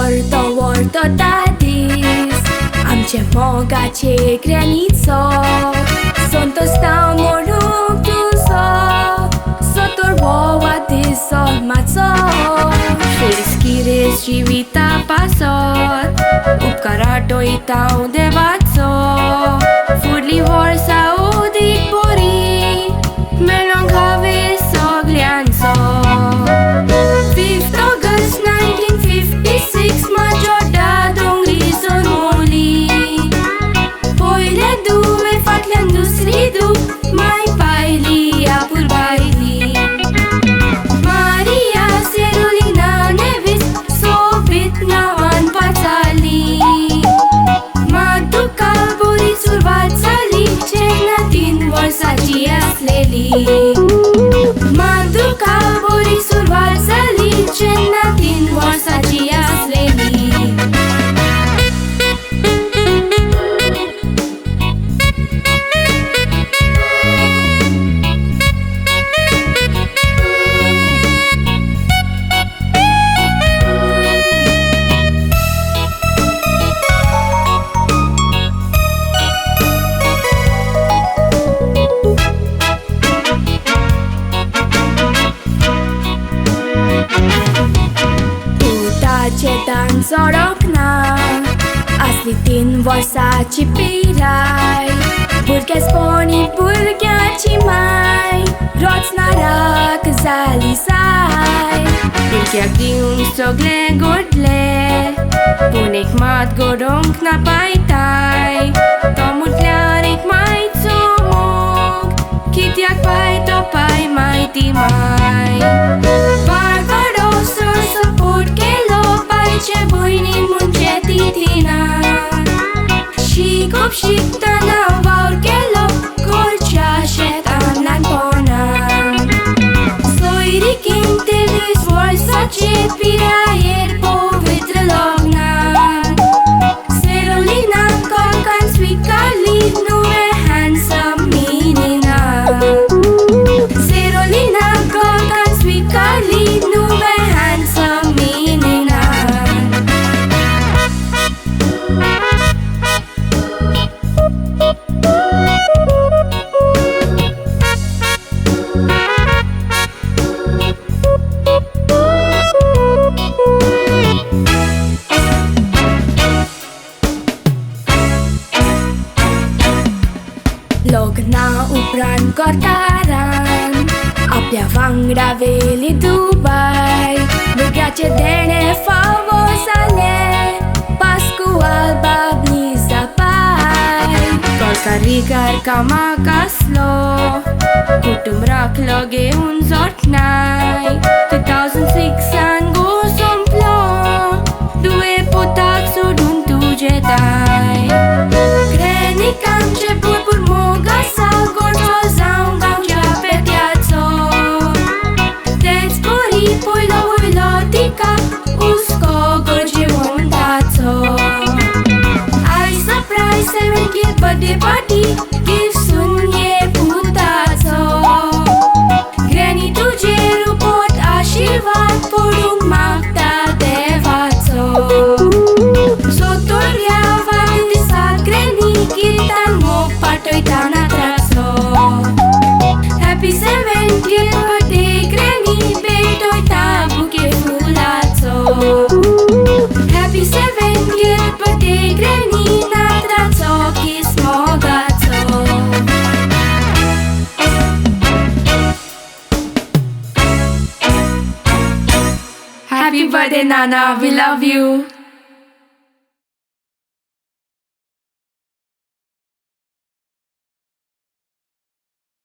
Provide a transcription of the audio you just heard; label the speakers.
Speaker 1: Warto dadis Amce mogace granico Sonto stau moruk tu so Sotor boa diso maco Shiriskiris jivita pasor Upkarato itau devaco Furli vorsa udik pori Melong have soglianzo 5th August 1956 Majorda dongri sonoli Poile due fatlandu sridu Mai paili apur baili Maria Serolina nevis Sobit nawan pacali Maduka buri survat sali Cena din vorsaci asleli Maduka buri survat sali Cena din vorsaci asleli Cetan sorokna Asli tin vorsaci pirai Burke sponi burgaci mai Roc narak zalisai Burke giung sogle godle Punek mat gorong na paitai Tomut larik mai tsumog Kitiak pai topai mai timai Barbaroso support kelo ce buinin munceti tina Și copșic tana vaur kelo Colcea șetan lan pona Soiri kinte vis vorsa ce piraier povetre logna Serolina Konkan swikali nume handsome minina Serolina Konkan swikali nume handsome minina Logna upran kortaran Apia vangra veli Dubai Burgace dene favosale Pascual babni zapai Kolkarigar kamakaslo Kutum rak loge un zortnai 2006 an gusomplo Due potak sudun tu jedai Greni kamce purpur moga sau gordo zaun gamja pe piazo Deci puri puilo uilo tica Usco gorgi undazo I surprise 7 kid birthday party Give sunye putazo Greni tuje rupot ashirvat Purung magda devazo Sotoria vandi sat greni Kirtan mok patoi tana traso Happy 70th birthday granny Betoi tabuke fulazo Happy 70th birthday granny Natrazo kiss mogazo Happy birthday Nana, we love you.